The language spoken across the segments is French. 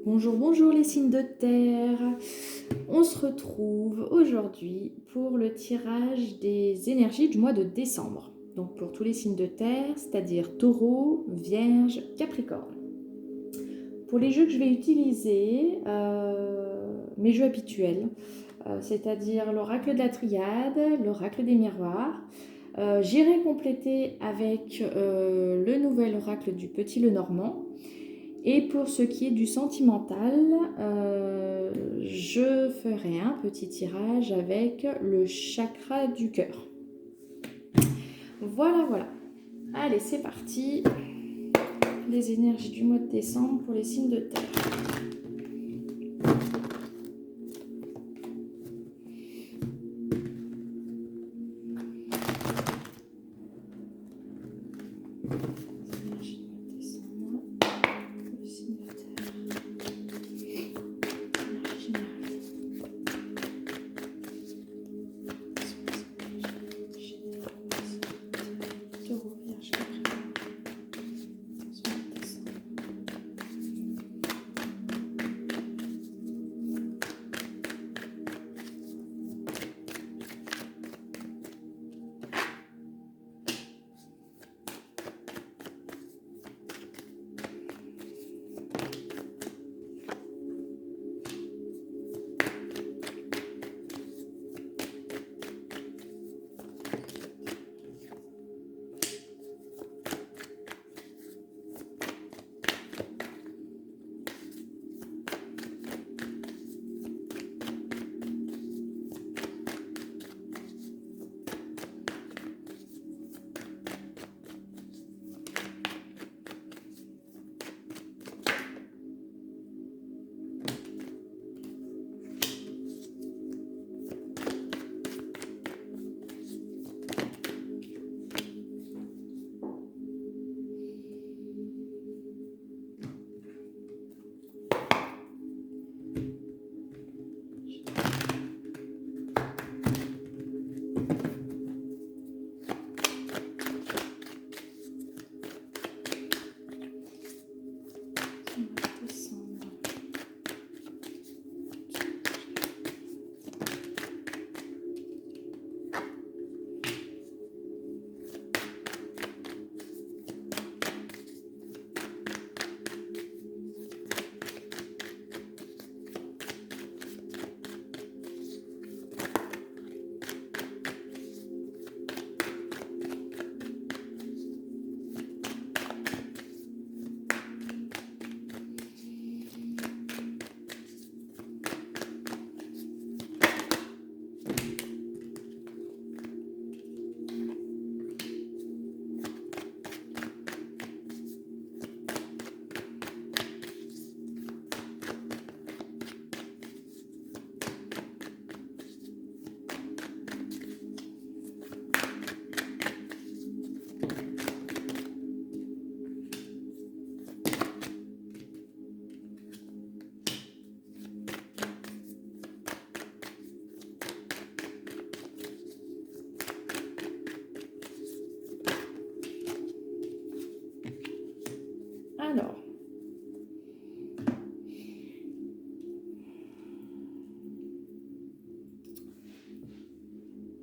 Bonjour, bonjour les signes de terre. On se retrouve aujourd'hui pour le tirage des énergies du mois de décembre. Donc pour tous les signes de terre, c'est-à-dire Taureau, Vierge, Capricorne. Pour les jeux que je vais utiliser, mes jeux habituels, c'est-à-dire l'oracle de la triade, l'oracle des miroirs. J'irai compléter avec le nouvel oracle du Petit Lenormand. Et pour ce qui est du sentimental, je ferai un petit tirage avec le chakra du cœur. Voilà, voilà. Allez, c'est parti. Les énergies du mois de décembre pour les signes de terre.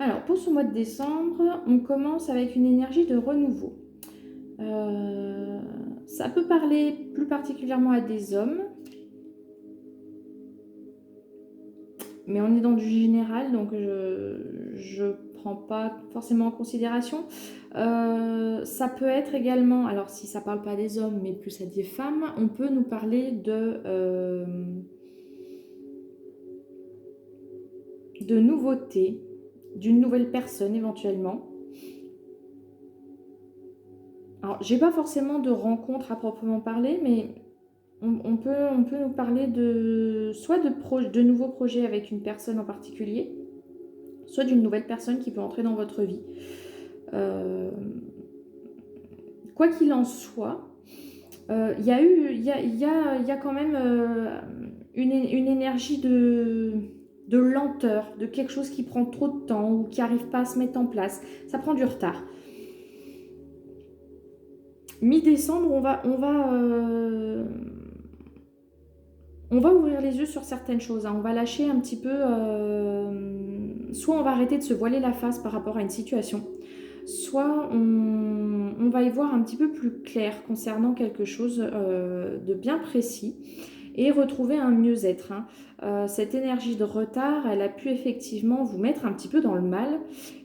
Alors, pour ce mois de décembre, on commence avec une énergie de renouveau. Ça peut parler plus particulièrement à des hommes, mais on est dans du général, donc je prends pas forcément en considération. Ça peut être également, alors si ça parle pas à des hommes, mais plus à des femmes, on peut nous parler de nouveautés, d'une nouvelle personne éventuellement. Alors, j'ai pas forcément de rencontre à proprement parler, mais on peut nous parler soit de nouveaux projets avec une personne en particulier, soit d'une nouvelle personne qui peut entrer dans votre vie. Quoi qu'il en soit, il y a quand même une énergie de lenteur, de quelque chose qui prend trop de temps ou qui n'arrive pas à se mettre en place. Ça prend du retard. Mi-décembre, on va ouvrir les yeux sur certaines choses, hein. On va lâcher un petit peu, soit on va arrêter de se voiler la face par rapport à une situation, soit on va y voir un petit peu plus clair concernant quelque chose de bien précis et retrouver un mieux-être, hein. Cette énergie de retard, elle a pu effectivement vous mettre un petit peu dans le mal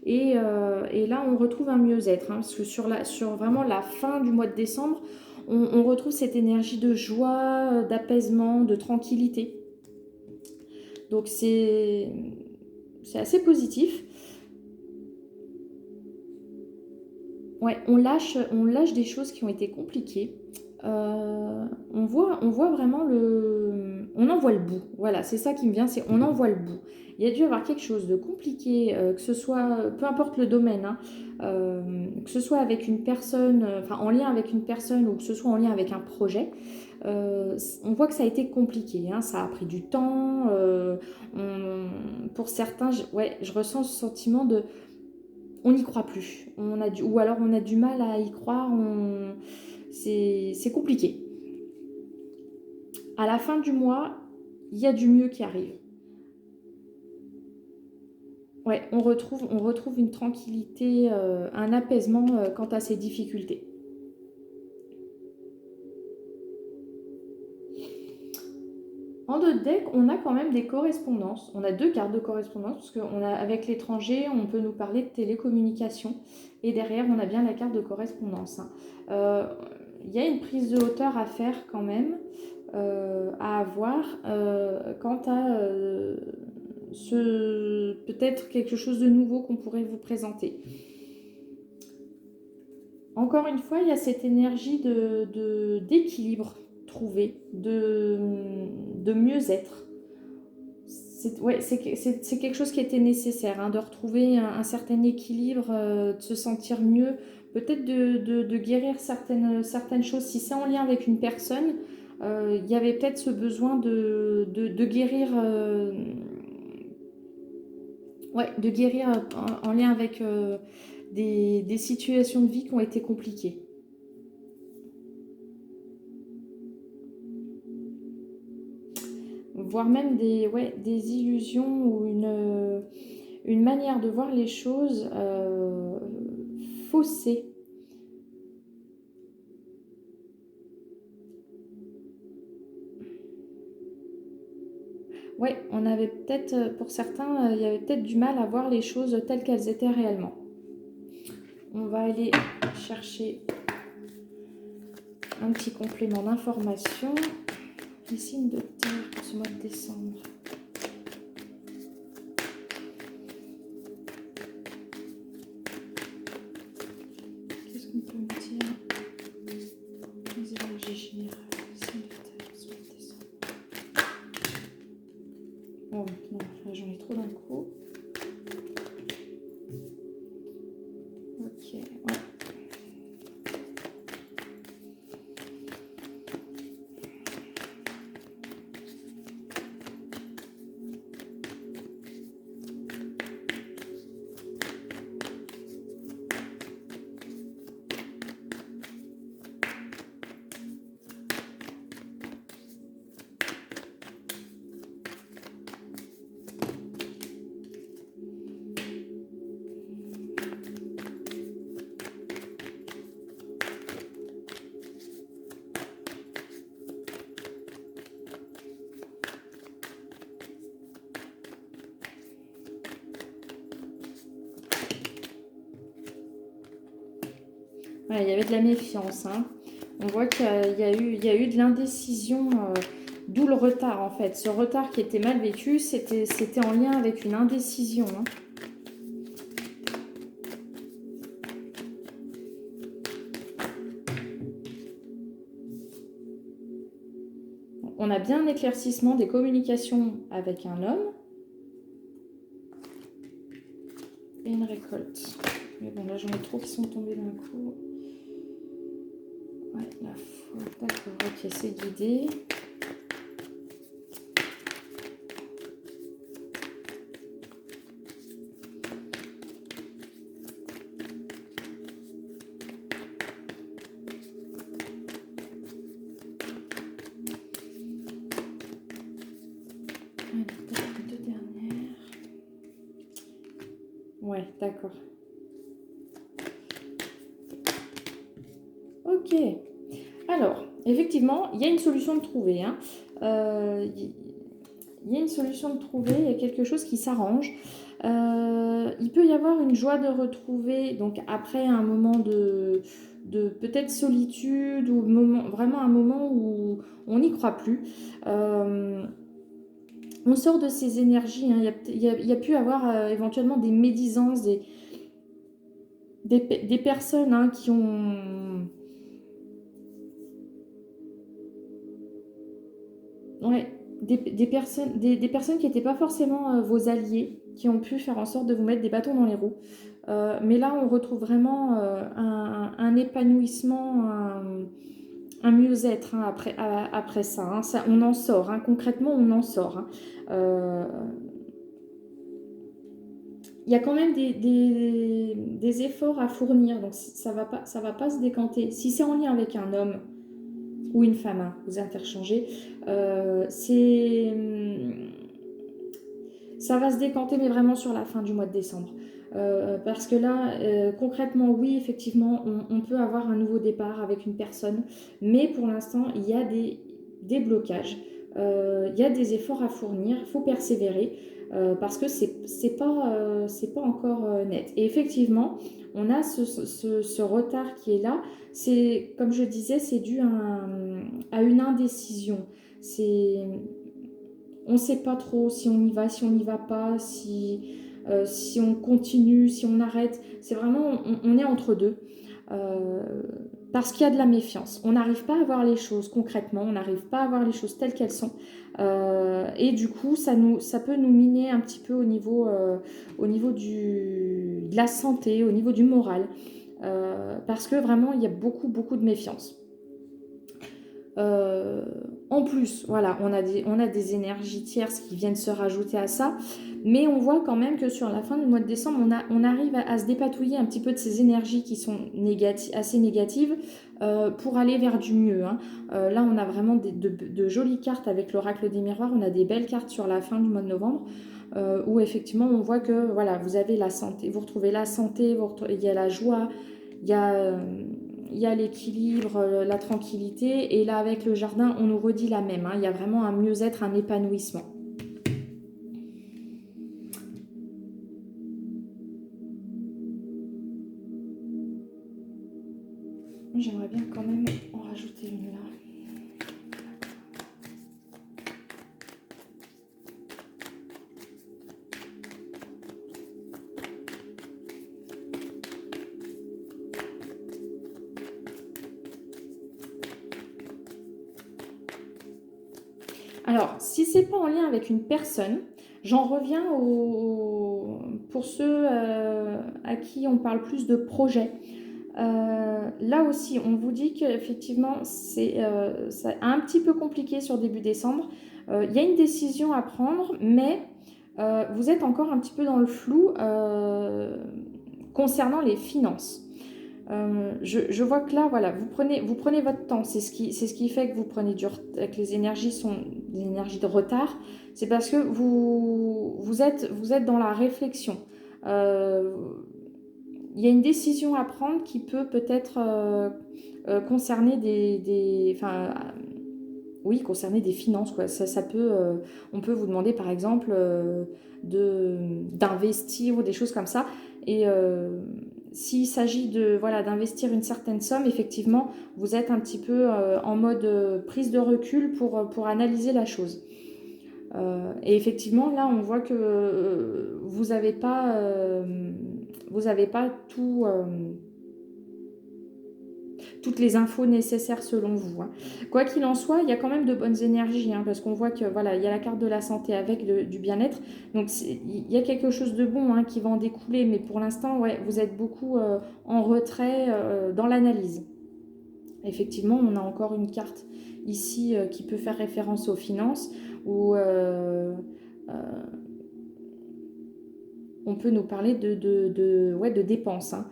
et là on retrouve un mieux-être, hein, parce que sur vraiment la fin du mois de décembre, on retrouve cette énergie de joie, d'apaisement, de tranquillité. Donc c'est assez positif. Ouais, on lâche des choses qui ont été compliquées. On voit vraiment on en voit le bout. Voilà, c'est ça qui me vient, c'est on en voit le bout. Il y a dû y avoir quelque chose de compliqué, que ce soit, peu importe le domaine, hein, que ce soit avec une personne, enfin en lien avec une personne ou que ce soit en lien avec un projet. On voit que ça a été compliqué, hein, ça a pris du temps. Pour certains, ouais, je ressens ce sentiment de on n'y croit plus. Ou alors on a du mal à y croire. C'est compliqué. À la fin du mois, il y a du mieux qui arrive. Ouais, on retrouve une tranquillité, un apaisement quant à ces difficultés. En deux decks, on a quand même des correspondances. On a deux cartes de correspondance, parce qu'avec l'étranger, on peut nous parler de télécommunication. Et derrière, on a bien la carte de correspondance, hein. Il y a une prise de hauteur à faire quand même, à avoir, quant à peut-être quelque chose de nouveau qu'on pourrait vous présenter. Encore une fois, il y a cette énergie d'équilibre trouvé, de mieux-être. C'est quelque chose qui était nécessaire, hein, de retrouver un certain équilibre, de se sentir mieux, peut-être de guérir certaines choses. Si c'est en lien avec une personne, il y avait peut-être ce besoin de guérir, de guérir en lien avec des situations de vie qui ont été compliquées. Voire même des illusions ou une manière de voir les choses faussée. Ouais, on avait peut-être, pour certains, il y avait peut-être du mal à voir les choses telles qu'elles étaient réellement. On va aller chercher un petit complément d'information. Les signes de terre pour ce mois de décembre. Qu'est-ce qu'on peut me dire? Les énergies générales, les signes de terre pour ce mois de décembre. Oh non, là j'en ai trop d'un coup. Ok, ouais. Ouais, il y avait de la méfiance, hein. On voit qu'il y a eu de l'indécision, d'où le retard en fait. Ce retard qui était mal vécu, c'était en lien avec une indécision, hein. On a bien un éclaircissement des communications avec un homme et une récolte. Mais bon, là j'en ai trop qui sont tombés d'un coup. Ouais, la foi, d'accord, ok, c'est guidé. Allez, peut-être les deux dernières. Ouais, d'accord. Ok. Alors, effectivement, il y a une solution de trouver. Hein. Il y a une solution de trouver, il y a quelque chose qui s'arrange. Il peut y avoir une joie de retrouver, donc après un moment de peut-être solitude, ou vraiment un moment où on n'y croit plus. On sort de ces énergies. Hein. Il y a pu avoir éventuellement des médisances, des personnes hein, qui ont... Ouais, des personnes qui n'étaient pas forcément vos alliés, qui ont pu faire en sorte de vous mettre des bâtons dans les roues. Mais là, on retrouve vraiment un épanouissement, un mieux-être hein, après ça, hein. Ça. On en sort, hein. Concrètement, on en sort. Hein. Il y a quand même des efforts à fournir, donc ça va pas se décanter. Si c'est en lien avec un homme ou une femme, hein, vous interchangez, ça va se décanter, mais vraiment sur la fin du mois de décembre. Parce que là, concrètement, oui, effectivement, on peut avoir un nouveau départ avec une personne, mais pour l'instant, il y a des blocages, il y a des efforts à fournir, il faut persévérer, parce que c'est pas encore net. Et effectivement, on a ce retard qui est là. C'est, comme je disais, c'est dû à une indécision. On ne sait pas trop si on y va, si on n'y va pas, si on continue, si on arrête. C'est vraiment, on est entre deux. Euh, Parce qu'il y a de la méfiance. On n'arrive pas à voir les choses concrètement, on n'arrive pas à voir les choses telles qu'elles sont. Et du coup, ça peut nous miner un petit peu au niveau de la santé, au niveau du moral. Parce que vraiment, il y a beaucoup, beaucoup de méfiance. Euh, En plus, voilà, on a des énergies tierces qui viennent se rajouter à ça, mais on voit quand même que sur la fin du mois de décembre, on arrive à se dépatouiller un petit peu de ces énergies qui sont assez négatives pour aller vers du mieux. Hein. Là, on a vraiment de jolies cartes avec l'oracle des miroirs, on a des belles cartes sur la fin du mois de novembre. Où effectivement on voit que voilà, vous avez la santé, vous retrouvez la santé, il y a la joie, il y a, il y a l'équilibre, la tranquillité. Et là, avec le jardin, on nous redit la même. Hein. Il y a vraiment un mieux-être, un épanouissement. J'aimerais bien quand même en rajouter une là. Alors, si c'est pas en lien avec une personne, j'en reviens pour ceux à qui on parle plus de projets. Là aussi, on vous dit qu'effectivement, c'est un petit peu compliqué sur début décembre. Il y a une décision à prendre, mais vous êtes encore un petit peu dans le flou concernant les finances. Je vois que là, voilà, vous prenez votre temps. C'est ce qui fait que vous prenez que les énergies sont des énergies de retard. C'est parce que vous êtes dans la réflexion. Euh, il y a une décision à prendre qui peut peut-être concerner enfin, oui, concerner des finances, quoi. Ça peut, on peut vous demander par exemple d'investir ou des choses comme ça. Et s'il s'agit voilà, d'investir une certaine somme, effectivement, vous êtes un petit peu en mode prise de recul pour analyser la chose. Et effectivement, là, on voit que vous avez pas toutes les infos nécessaires selon vous. Hein. Quoi qu'il en soit, il y a quand même de bonnes énergies, hein, parce qu'on voit que voilà, il y a la carte de la santé avec du bien-être, donc il y a quelque chose de bon hein, qui va en découler, mais pour l'instant, ouais, vous êtes beaucoup en retrait dans l'analyse. Effectivement, on a encore une carte ici qui peut faire référence aux finances, où on peut nous parler ouais, de dépenses. Hein.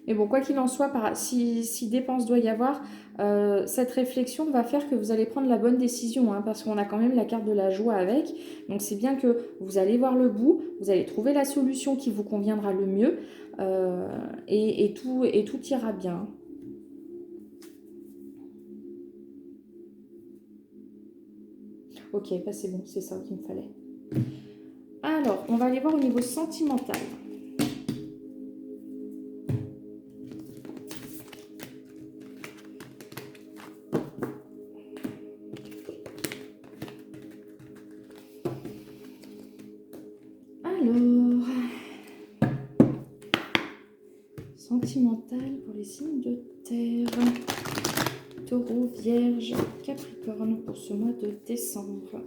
Mais bon, quoi qu'il en soit, si dépense doit y avoir, cette réflexion va faire que vous allez prendre la bonne décision, hein, parce qu'on a quand même la carte de la joie avec. Donc c'est bien que vous allez voir le bout, vous allez trouver la solution qui vous conviendra le mieux, et tout ira bien. Ok, bah c'est bon, c'est ça qu'il me fallait. Alors, on va aller voir au niveau sentimental. Alors, sentimental pour les signes de terre. Taureau, Vierge, Capricorne pour ce mois de décembre.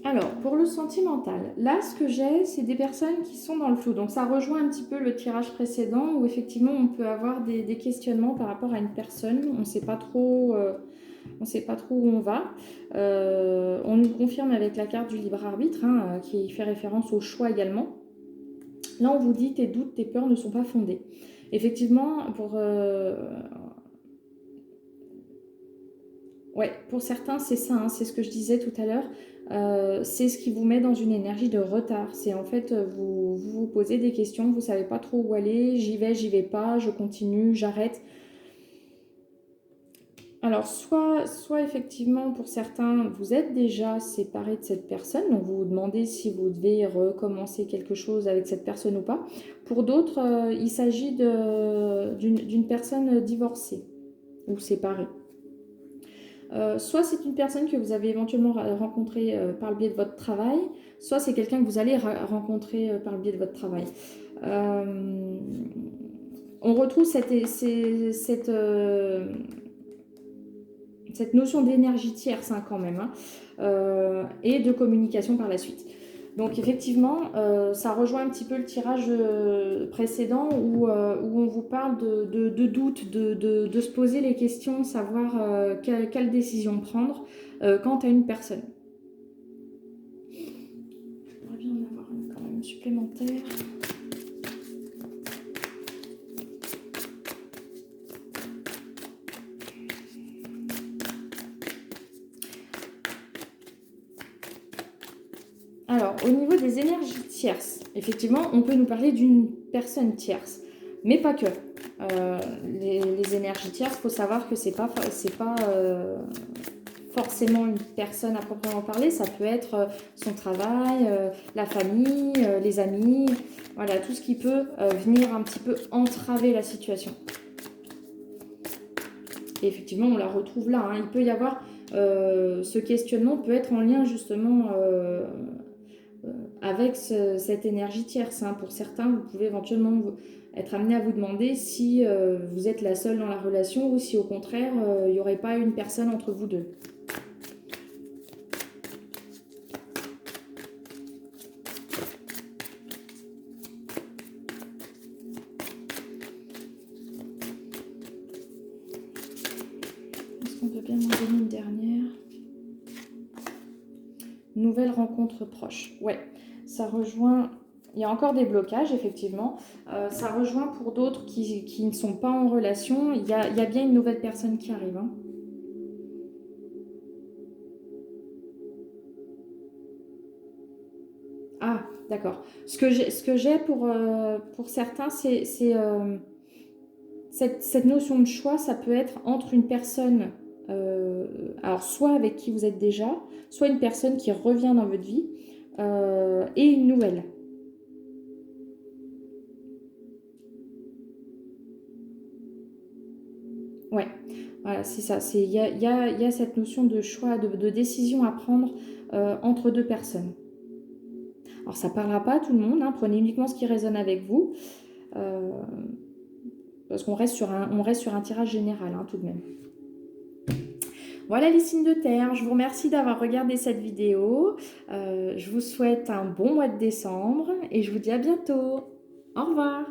Alors, pour le sentimental, là, ce que j'ai, c'est des personnes qui sont dans le flou. Donc, ça rejoint un petit peu le tirage précédent où, effectivement, on peut avoir des questionnements par rapport à une personne. On ne sait pas trop... on ne sait pas trop où on va. On nous confirme avec la carte du libre arbitre, hein, qui fait référence au choix également. Là, on vous dit tes doutes, tes peurs ne sont pas fondés. Effectivement, pour certains, c'est ça, hein, c'est ce que je disais tout à l'heure. C'est ce qui vous met dans une énergie de retard. C'est en fait, vous posez des questions, vous ne savez pas trop où aller, j'y vais pas, je continue, j'arrête. Alors, soit effectivement, pour certains, vous êtes déjà séparé de cette personne, donc vous vous demandez si vous devez recommencer quelque chose avec cette personne ou pas. Pour d'autres, il s'agit d'une personne divorcée ou séparée. Soit c'est une personne que vous avez éventuellement rencontrée par le biais de votre travail, soit c'est quelqu'un que vous allez rencontrer par le biais de votre travail. On retrouve cette notion d'énergie tierce, hein, quand même, hein, et de communication par la suite. Donc effectivement, ça rejoint un petit peu le tirage précédent où on vous parle de doute, de se poser les questions, savoir quelle décision prendre quant à une personne. J'aimerais bien en avoir une quand même supplémentaire. Alors, au niveau des énergies tierces, effectivement, on peut nous parler d'une personne tierce, mais pas que. Les énergies tierces, il faut savoir que c'est pas forcément une personne à proprement parler, ça peut être son travail, la famille, les amis, voilà, tout ce qui peut venir un petit peu entraver la situation. Et effectivement, on la retrouve là, hein. Il peut y avoir, ce questionnement peut être en lien justement avec cette énergie tierce, hein. Pour certains, vous pouvez éventuellement être amené à vous demander si vous êtes la seule dans la relation ou si au contraire, il n'y aurait pas une personne entre vous deux. dernière. Nouvelle rencontre proche. Ouais, ça rejoint... Il y a encore des blocages, effectivement. Ça rejoint pour d'autres qui ne sont pas en relation. Il y a bien une nouvelle personne qui arrive. Hein. Ah, d'accord. Ce que j'ai pour certains, c'est cette notion de choix, ça peut être entre une personne, alors soit avec qui vous êtes déjà, soit une personne qui revient dans votre vie, et une nouvelle. Ouais, voilà, c'est ça. Il y a cette notion de choix, de décision à prendre entre deux personnes. Alors, ça ne parlera pas à tout le monde, hein, prenez uniquement ce qui résonne avec vous, euh, parce qu'on reste sur un tirage général, hein, tout de même. Voilà les signes de terre, je vous remercie d'avoir regardé cette vidéo. Je vous souhaite un bon mois de décembre et je vous dis à bientôt. Au revoir.